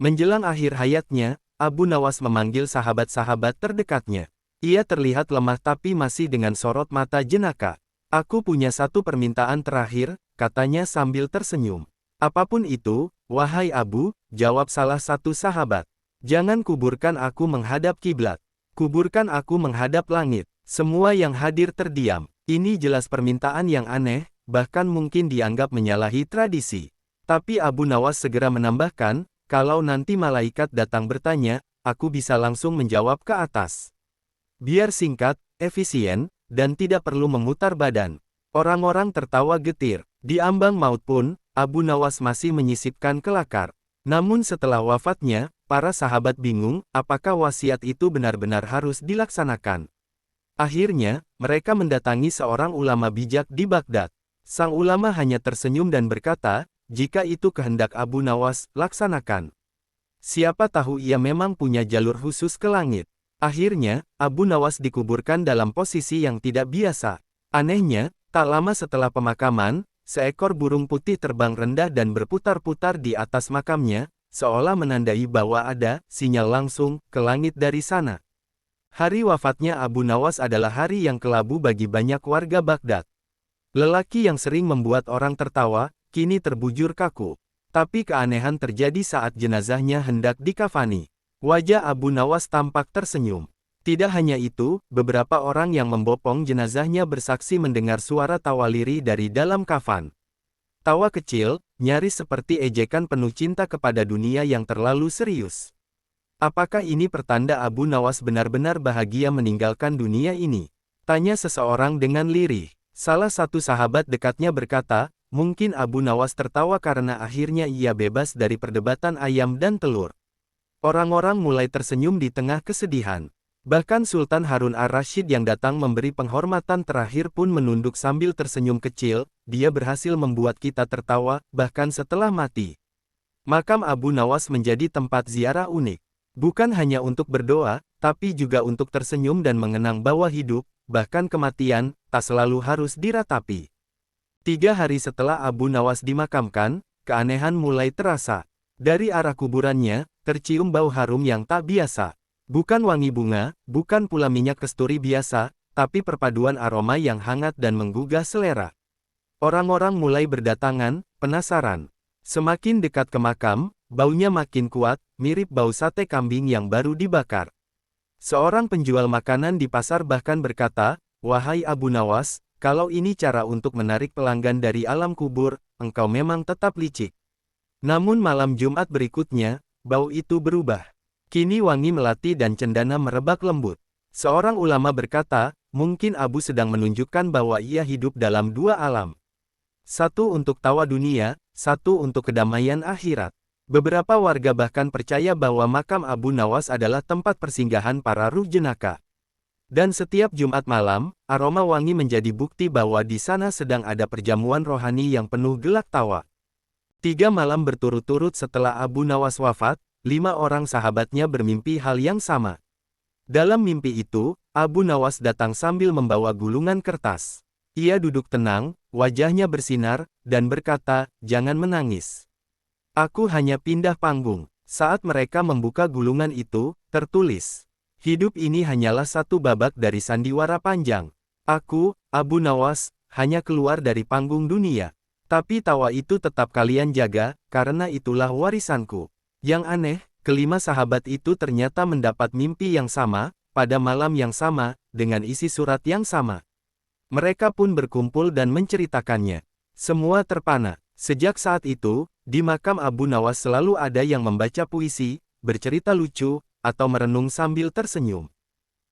Menjelang akhir hayatnya, Abu Nawas memanggil sahabat-sahabat terdekatnya. Ia terlihat lemah tapi masih dengan sorot mata jenaka. Aku punya satu permintaan terakhir, katanya sambil tersenyum. Apapun itu, wahai Abu, jawab salah satu sahabat. Jangan kuburkan aku menghadap kiblat. Kuburkan aku menghadap langit. Semua yang hadir terdiam. Ini jelas permintaan yang aneh, bahkan mungkin dianggap menyalahi tradisi. Tapi Abu Nawas segera menambahkan, kalau nanti malaikat datang bertanya, aku bisa langsung menjawab ke atas. Biar singkat, efisien, dan tidak perlu memutar badan. Orang-orang tertawa getir. Di ambang maut pun, Abu Nawas masih menyisipkan kelakar. Namun setelah wafatnya, para sahabat bingung, apakah wasiat itu benar-benar harus dilaksanakan. Akhirnya, mereka mendatangi seorang ulama bijak di Baghdad. Sang ulama hanya tersenyum dan berkata, jika itu kehendak Abu Nawas, laksanakan. Siapa tahu ia memang punya jalur khusus ke langit. Akhirnya, Abu Nawas dikuburkan dalam posisi yang tidak biasa. Anehnya, tak lama setelah pemakaman, seekor burung putih terbang rendah dan berputar-putar di atas makamnya, seolah menandai bahwa ada sinyal langsung ke langit dari sana. Hari wafatnya Abu Nawas adalah hari yang kelabu bagi banyak warga Baghdad. Lelaki yang sering membuat orang tertawa, kini terbujur kaku. Tapi keanehan terjadi saat jenazahnya hendak dikafani. Wajah Abu Nawas tampak tersenyum. Tidak hanya itu, beberapa orang yang membopong jenazahnya bersaksi mendengar suara tawa lirih dari dalam kafan. Tawa kecil, nyaris seperti ejekan penuh cinta kepada dunia yang terlalu serius. Apakah ini pertanda Abu Nawas benar-benar bahagia meninggalkan dunia ini? Tanya seseorang dengan lirih. Salah satu sahabat dekatnya berkata, mungkin Abu Nawas tertawa karena akhirnya ia bebas dari perdebatan ayam dan telur. Orang-orang mulai tersenyum di tengah kesedihan. Bahkan Sultan Harun ar-Rasyid yang datang memberi penghormatan terakhir pun menunduk sambil tersenyum kecil, dia berhasil membuat kita tertawa, bahkan setelah mati. Makam Abu Nawas menjadi tempat ziarah unik. Bukan hanya untuk berdoa, tapi juga untuk tersenyum dan mengenang bahwa hidup, bahkan kematian, tak selalu harus diratapi. 3 hari setelah Abu Nawas dimakamkan, keanehan mulai terasa. Dari arah kuburannya, tercium bau harum yang tak biasa. Bukan wangi bunga, bukan pula minyak kasturi biasa, tapi perpaduan aroma yang hangat dan menggugah selera. Orang-orang mulai berdatangan, penasaran. Semakin dekat ke makam, baunya makin kuat, mirip bau sate kambing yang baru dibakar. Seorang penjual makanan di pasar bahkan berkata, wahai Abu Nawas, kalau ini cara untuk menarik pelanggan dari alam kubur, engkau memang tetap licik. Namun malam Jumat berikutnya, bau itu berubah. Kini wangi melati dan cendana merebak lembut. Seorang ulama berkata, mungkin Abu sedang menunjukkan bahwa ia hidup dalam 2 alam. Satu untuk tawa dunia, satu untuk kedamaian akhirat. Beberapa warga bahkan percaya bahwa makam Abu Nawas adalah tempat persinggahan para ruh jenaka. Dan setiap Jumat malam, aroma wangi menjadi bukti bahwa di sana sedang ada perjamuan rohani yang penuh gelak tawa. 3 malam berturut-turut setelah Abu Nawas wafat, 5 orang sahabatnya bermimpi hal yang sama. Dalam mimpi itu, Abu Nawas datang sambil membawa gulungan kertas. Ia duduk tenang, wajahnya bersinar, dan berkata, jangan menangis. Aku hanya pindah panggung. Saat mereka membuka gulungan itu, tertulis, hidup ini hanyalah satu babak dari sandiwara panjang. Aku, Abu Nawas, hanya keluar dari panggung dunia. Tapi tawa itu tetap kalian jaga, karena itulah warisanku. Yang aneh, kelima sahabat itu ternyata mendapat mimpi yang sama, pada malam yang sama, dengan isi surat yang sama. Mereka pun berkumpul dan menceritakannya. Semua terpana. Sejak saat itu, di makam Abu Nawas selalu ada yang membaca puisi, bercerita lucu, atau merenung sambil tersenyum.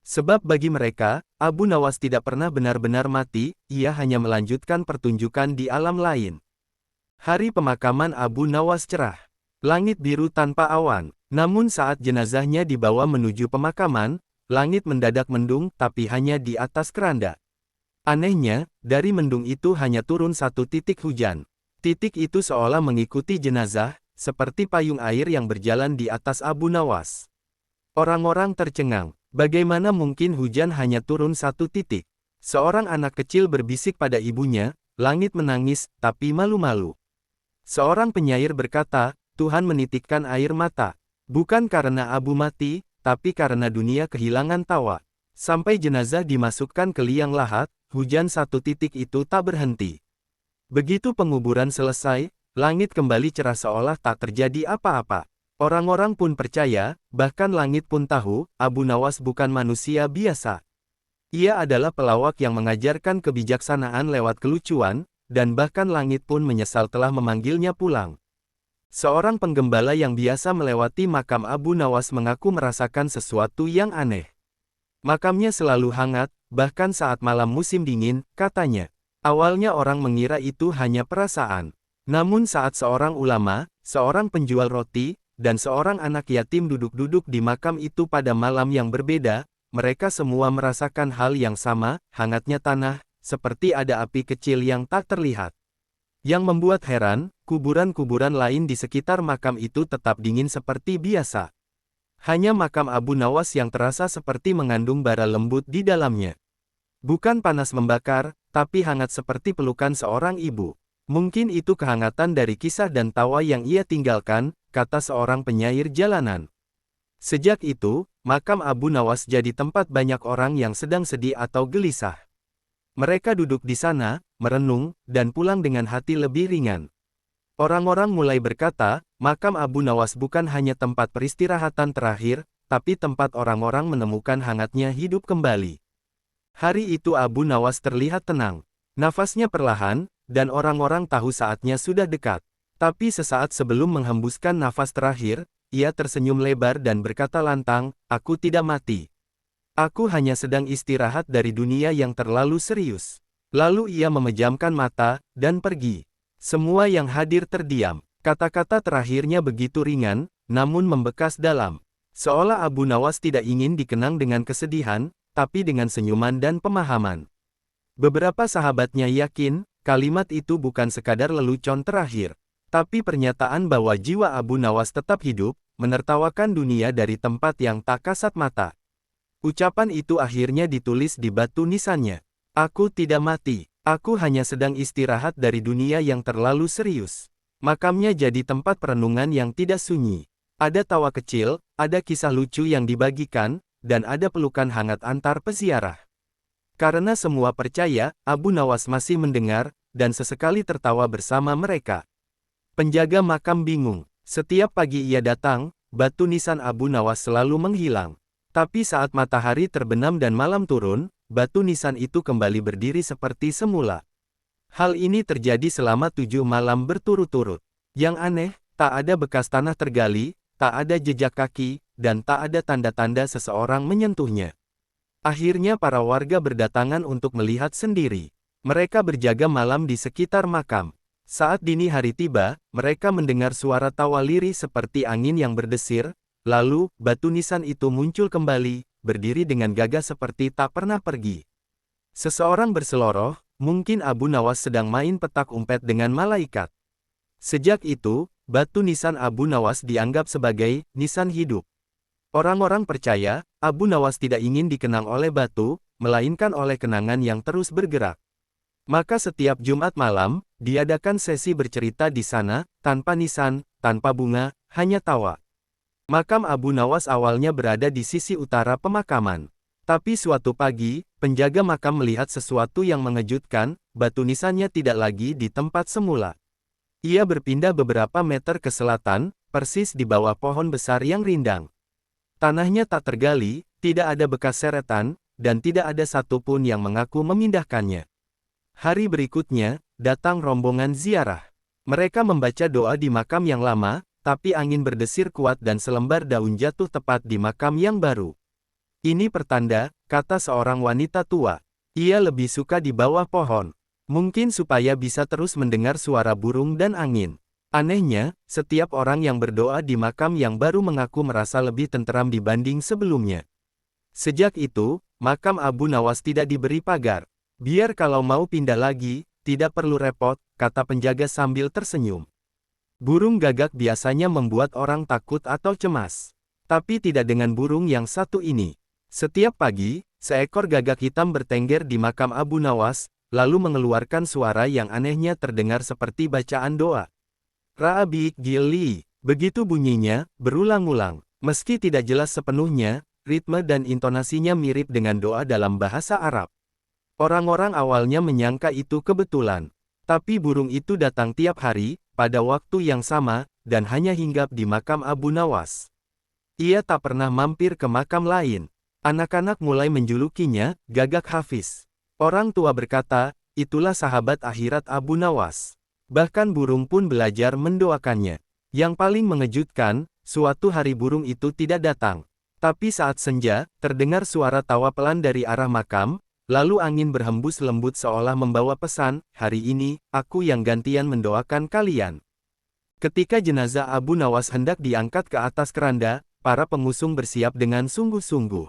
Sebab bagi mereka, Abu Nawas tidak pernah benar-benar mati, ia hanya melanjutkan pertunjukan di alam lain. Hari pemakaman Abu Nawas cerah. Langit biru tanpa awan. Namun saat jenazahnya dibawa menuju pemakaman, langit mendadak mendung tapi hanya di atas keranda. Anehnya, dari mendung itu hanya turun 1 titik hujan. Titik itu seolah mengikuti jenazah, seperti payung air yang berjalan di atas Abu Nawas. Orang-orang tercengang. Bagaimana mungkin hujan hanya turun 1 titik? Seorang anak kecil berbisik pada ibunya, langit menangis, tapi malu-malu. Seorang penyair berkata, Tuhan menitikkan air mata. Bukan karena Abu mati, tapi karena dunia kehilangan tawa. Sampai jenazah dimasukkan ke liang lahat, hujan satu titik itu tak berhenti. Begitu penguburan selesai, langit kembali cerah seolah tak terjadi apa-apa. Orang-orang pun percaya, bahkan langit pun tahu, Abu Nawas bukan manusia biasa. Ia adalah pelawak yang mengajarkan kebijaksanaan lewat kelucuan, dan bahkan langit pun menyesal telah memanggilnya pulang. Seorang penggembala yang biasa melewati makam Abu Nawas mengaku merasakan sesuatu yang aneh. Makamnya selalu hangat, bahkan saat malam musim dingin, katanya. Awalnya orang mengira itu hanya perasaan. Namun saat seorang ulama, seorang penjual roti, dan seorang anak yatim duduk-duduk di makam itu pada malam yang berbeda, mereka semua merasakan hal yang sama, hangatnya tanah, seperti ada api kecil yang tak terlihat. Yang membuat heran, kuburan-kuburan lain di sekitar makam itu tetap dingin seperti biasa. Hanya makam Abu Nawas yang terasa seperti mengandung bara lembut di dalamnya. Bukan panas membakar, tapi hangat seperti pelukan seorang ibu. Mungkin itu kehangatan dari kisah dan tawa yang ia tinggalkan, kata seorang penyair jalanan. Sejak itu, makam Abu Nawas jadi tempat banyak orang yang sedang sedih atau gelisah. Mereka duduk di sana, merenung, dan pulang dengan hati lebih ringan. Orang-orang mulai berkata, makam Abu Nawas bukan hanya tempat peristirahatan terakhir, tapi tempat orang-orang menemukan hangatnya hidup kembali. Hari itu Abu Nawas terlihat tenang. Nafasnya perlahan, dan orang-orang tahu saatnya sudah dekat. Tapi sesaat sebelum menghembuskan nafas terakhir, ia tersenyum lebar dan berkata lantang, "Aku tidak mati. Aku hanya sedang istirahat dari dunia yang terlalu serius." Lalu ia memejamkan mata, dan pergi. Semua yang hadir terdiam. Kata-kata terakhirnya begitu ringan, namun membekas dalam. Seolah Abu Nawas tidak ingin dikenang dengan kesedihan, tapi dengan senyuman dan pemahaman. Beberapa sahabatnya yakin, kalimat itu bukan sekadar lelucon terakhir, tapi pernyataan bahwa jiwa Abu Nawas tetap hidup, menertawakan dunia dari tempat yang tak kasat mata. Ucapan itu akhirnya ditulis di batu nisannya. "Aku tidak mati, aku hanya sedang istirahat dari dunia yang terlalu serius." Makamnya jadi tempat perenungan yang tidak sunyi. Ada tawa kecil, ada kisah lucu yang dibagikan, dan ada pelukan hangat antar peziarah. Karena semua percaya, Abu Nawas masih mendengar, dan sesekali tertawa bersama mereka. Penjaga makam bingung. Setiap pagi ia datang, batu nisan Abu Nawas selalu menghilang. Tapi saat matahari terbenam dan malam turun, batu nisan itu kembali berdiri seperti semula. Hal ini terjadi selama 7 malam berturut-turut. Yang aneh, tak ada bekas tanah tergali, tak ada jejak kaki, dan tak ada tanda-tanda seseorang menyentuhnya. Akhirnya para warga berdatangan untuk melihat sendiri. Mereka berjaga malam di sekitar makam. Saat dini hari tiba, mereka mendengar suara tawa lirih seperti angin yang berdesir. Lalu, batu nisan itu muncul kembali, berdiri dengan gagah seperti tak pernah pergi. Seseorang berseloroh, mungkin Abu Nawas sedang main petak umpet dengan malaikat. Sejak itu, batu nisan Abu Nawas dianggap sebagai nisan hidup. Orang-orang percaya, Abu Nawas tidak ingin dikenang oleh batu, melainkan oleh kenangan yang terus bergerak. Maka setiap Jumat malam, diadakan sesi bercerita di sana, tanpa nisan, tanpa bunga, hanya tawa. Makam Abu Nawas awalnya berada di sisi utara pemakaman. Tapi suatu pagi, penjaga makam melihat sesuatu yang mengejutkan, batu nisannya tidak lagi di tempat semula. Ia berpindah beberapa meter ke selatan, persis di bawah pohon besar yang rindang. Tanahnya tak tergali, tidak ada bekas seretan, dan tidak ada satupun yang mengaku memindahkannya. Hari berikutnya, datang rombongan ziarah. Mereka membaca doa di makam yang lama, tapi angin berdesir kuat dan selembar daun jatuh tepat di makam yang baru. "Ini pertanda," kata seorang wanita tua. "Ia lebih suka di bawah pohon. Mungkin supaya bisa terus mendengar suara burung dan angin." Anehnya, setiap orang yang berdoa di makam yang baru mengaku merasa lebih tenteram dibanding sebelumnya. Sejak itu, makam Abu Nawas tidak diberi pagar. "Biar kalau mau pindah lagi, tidak perlu repot," kata penjaga sambil tersenyum. Burung gagak biasanya membuat orang takut atau cemas. Tapi tidak dengan burung yang satu ini. Setiap pagi, seekor gagak hitam bertengger di makam Abu Nawas, lalu mengeluarkan suara yang anehnya terdengar seperti bacaan doa. "Raabik Gili, Begitu bunyinya, berulang-ulang. Meski tidak jelas sepenuhnya, ritme dan intonasinya mirip dengan doa dalam bahasa Arab. Orang-orang awalnya menyangka itu kebetulan. Tapi burung itu datang tiap hari, pada waktu yang sama, dan hanya hinggap di makam Abu Nawas. Ia tak pernah mampir ke makam lain. Anak-anak mulai menjulukinya, Gagak Hafiz. Orang tua berkata, itulah sahabat akhirat Abu Nawas. Bahkan burung pun belajar mendoakannya. Yang paling mengejutkan, suatu hari burung itu tidak datang. Tapi saat senja, terdengar suara tawa pelan dari arah makam, lalu angin berhembus lembut seolah membawa pesan, hari ini, aku yang gantian mendoakan kalian. Ketika jenazah Abu Nawas hendak diangkat ke atas keranda, para pengusung bersiap dengan sungguh-sungguh.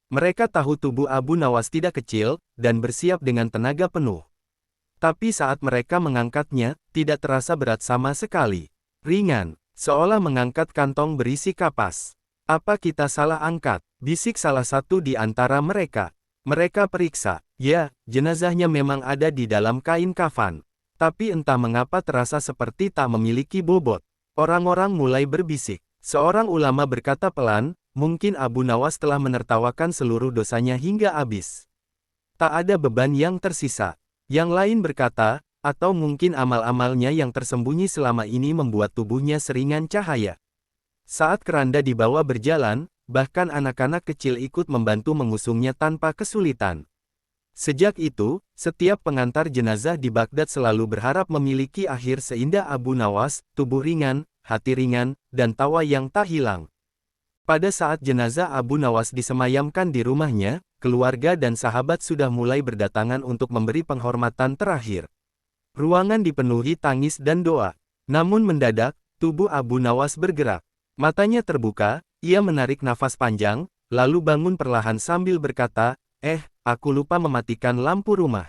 Mereka tahu tubuh Abu Nawas tidak kecil, dan bersiap dengan tenaga penuh. Tapi saat mereka mengangkatnya, tidak terasa berat sama sekali. Ringan, seolah mengangkat kantong berisi kapas. Apa kita salah angkat? Bisik salah satu di antara mereka. Mereka periksa. Ya, jenazahnya memang ada di dalam kain kafan. Tapi entah mengapa terasa seperti tak memiliki bobot. Orang-orang mulai berbisik. Seorang ulama berkata pelan, mungkin Abu Nawas telah menertawakan seluruh dosanya hingga habis. Tak ada beban yang tersisa. Yang lain berkata, atau mungkin amal-amalnya yang tersembunyi selama ini membuat tubuhnya seringan cahaya. Saat keranda dibawa berjalan, bahkan anak-anak kecil ikut membantu mengusungnya tanpa kesulitan. Sejak itu, setiap pengantar jenazah di Baghdad selalu berharap memiliki akhir seindah Abu Nawas, tubuh ringan, hati ringan, dan tawa yang tak hilang. Pada saat jenazah Abu Nawas disemayamkan di rumahnya, keluarga dan sahabat sudah mulai berdatangan untuk memberi penghormatan terakhir. Ruangan dipenuhi tangis dan doa. Namun mendadak, tubuh Abu Nawas bergerak. Matanya terbuka, ia menarik nafas panjang, lalu bangun perlahan sambil berkata, aku lupa mematikan lampu rumah.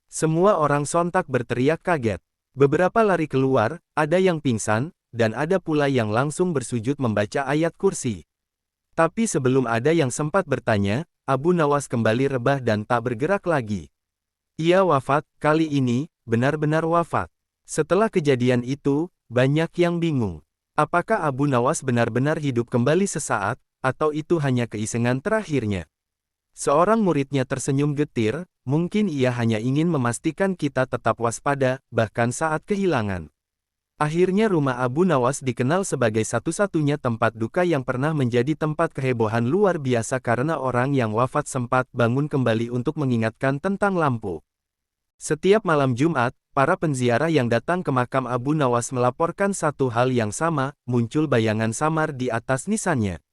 Semua orang sontak berteriak kaget. Beberapa lari keluar, ada yang pingsan, dan ada pula yang langsung bersujud membaca ayat kursi. Tapi sebelum ada yang sempat bertanya, Abu Nawas kembali rebah dan tak bergerak lagi. Ia wafat, kali ini, benar-benar wafat. Setelah kejadian itu, banyak yang bingung. Apakah Abu Nawas benar-benar hidup kembali sesaat, atau itu hanya keisengan terakhirnya? Seorang muridnya tersenyum getir, mungkin ia hanya ingin memastikan kita tetap waspada, bahkan saat kehilangan. Akhirnya rumah Abu Nawas dikenal sebagai satu-satunya tempat duka yang pernah menjadi tempat kehebohan luar biasa karena orang yang wafat sempat bangun kembali untuk mengingatkan tentang lampu. Setiap malam Jumat, para penziarah yang datang ke makam Abu Nawas melaporkan satu hal yang sama, muncul bayangan samar di atas nisannya.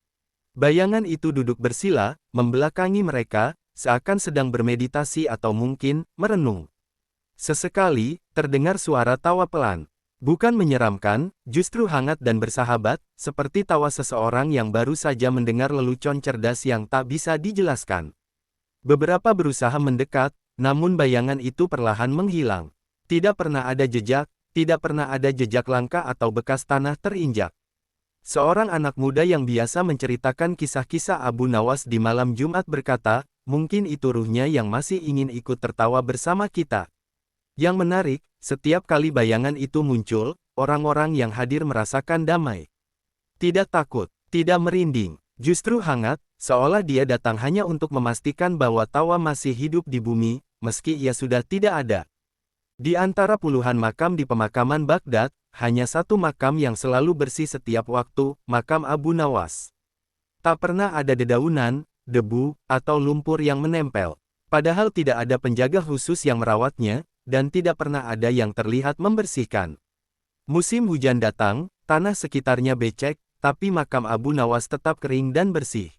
Bayangan itu duduk bersila, membelakangi mereka, seakan sedang bermeditasi atau mungkin, merenung. Sesekali, terdengar suara tawa pelan. Bukan menyeramkan, justru hangat dan bersahabat, seperti tawa seseorang yang baru saja mendengar lelucon cerdas yang tak bisa dijelaskan. Beberapa berusaha mendekat, namun bayangan itu perlahan menghilang. Tidak pernah ada jejak, tidak pernah ada jejak langkah atau bekas tanah terinjak. Seorang anak muda yang biasa menceritakan kisah-kisah Abu Nawas di malam Jumat berkata, mungkin itu ruhnya yang masih ingin ikut tertawa bersama kita. Yang menarik, setiap kali bayangan itu muncul, orang-orang yang hadir merasakan damai. Tidak takut, tidak merinding, justru hangat, seolah dia datang hanya untuk memastikan bahwa tawa masih hidup di bumi, meski ia sudah tidak ada. Di antara puluhan makam di pemakaman Baghdad, hanya satu makam yang selalu bersih setiap waktu, makam Abu Nawas. Tak pernah ada dedaunan, debu, atau lumpur yang menempel. Padahal tidak ada penjaga khusus yang merawatnya, dan tidak pernah ada yang terlihat membersihkan. Musim hujan datang, tanah sekitarnya becek, tapi makam Abu Nawas tetap kering dan bersih.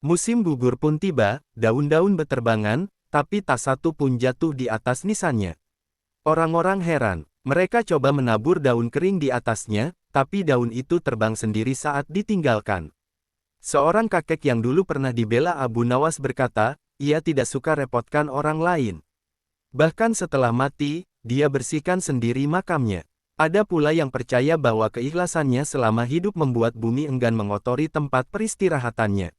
Musim gugur pun tiba, daun-daun beterbangan, tapi tak satu pun jatuh di atas nisannya. Orang-orang heran, mereka coba menabur daun kering di atasnya, tapi daun itu terbang sendiri saat ditinggalkan. Seorang kakek yang dulu pernah dibela Abu Nawas berkata, ia tidak suka repotkan orang lain. Bahkan setelah mati, dia bersihkan sendiri makamnya. Ada pula yang percaya bahwa keikhlasannya selama hidup membuat bumi enggan mengotori tempat peristirahatannya.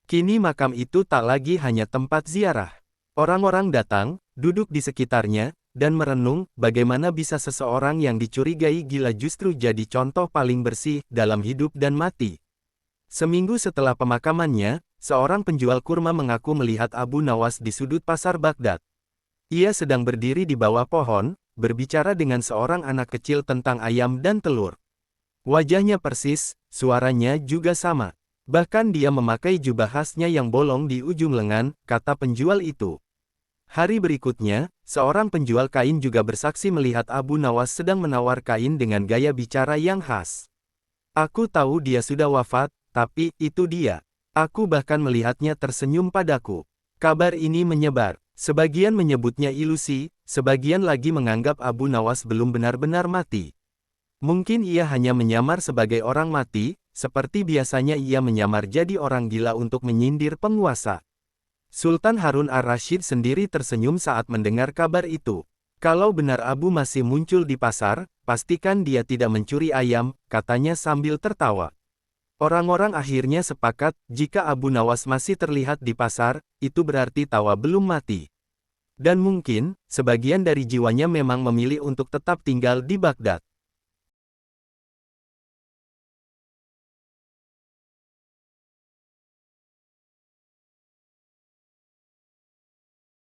Kini makam itu tak lagi hanya tempat ziarah. Orang-orang datang, duduk di sekitarnya, dan merenung, bagaimana bisa seseorang yang dicurigai gila justru jadi contoh paling bersih dalam hidup dan mati. Seminggu setelah pemakamannya, seorang penjual kurma mengaku melihat Abu Nawas di sudut pasar Baghdad. Ia sedang berdiri di bawah pohon, berbicara dengan seorang anak kecil tentang ayam dan telur. Wajahnya persis, suaranya juga sama. Bahkan dia memakai jubah khasnya yang bolong di ujung lengan, kata penjual itu. Hari berikutnya, seorang penjual kain juga bersaksi melihat Abu Nawas sedang menawar kain dengan gaya bicara yang khas. Aku tahu dia sudah wafat, tapi itu dia. Aku bahkan melihatnya tersenyum padaku. Kabar ini menyebar. Sebagian menyebutnya ilusi, sebagian lagi menganggap Abu Nawas belum benar-benar mati. Mungkin ia hanya menyamar sebagai orang mati, seperti biasanya ia menyamar jadi orang gila untuk menyindir penguasa. Sultan Harun ar-Rasyid sendiri tersenyum saat mendengar kabar itu. Kalau benar Abu masih muncul di pasar, pastikan dia tidak mencuri ayam, katanya sambil tertawa. Orang-orang akhirnya sepakat, jika Abu Nawas masih terlihat di pasar, itu berarti Tawa belum mati. Dan mungkin, sebagian dari jiwanya memang memilih untuk tetap tinggal di Baghdad.